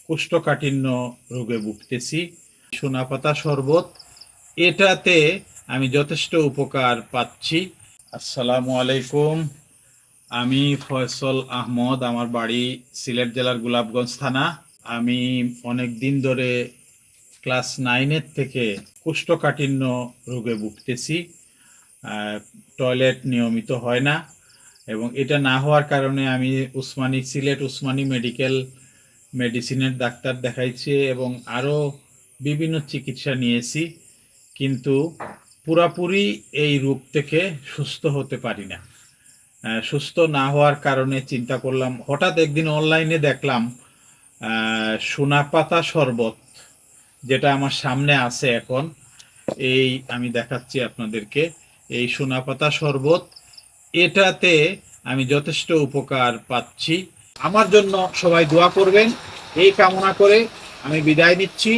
কোষ্ঠকাঠিন্য রোগে ভুগতেছি। সোনাপাতা শরবত এটাতে আমি যথেষ্ট উপকার পাচ্ছি। আসসালামু আলাইকুম, আমি ফয়সল আহমদ, আমার বাড়ি সিলেট জেলার গোলাপগঞ্জ থানা। আমি অনেক দিন ধরে ক্লাস 9 থেকে কোষ্ঠকাঠিন্য রোগে ভুগতেছি। টয়লেট নিয়মিত হয় না, এবং এটা না হওয়ার কারণে আমি সিলেট উসমানী মেডিসিনের ডাক্তার দেখাইছি এবং আরও বিভিন্ন চিকিৎসা নিয়েছি, কিন্তু পুরাপুরি এই রোগ থেকে সুস্থ হতে পারি না। সুস্থ না হওয়ার কারণে চিন্তা করলাম, হঠাৎ একদিন অনলাইনে দেখলাম সোনাপাতা শরবত, যেটা আমার সামনে আছে এখন, এই আমি দেখাচ্ছি আপনাদেরকে। এই সোনাপাতা শরবত এটাতে আমি যথেষ্ট উপকার পাচ্ছি। আমার জন্য সবাই দোয়া করবেন, এই কামনা করে আমি বিদায় নিচ্ছি।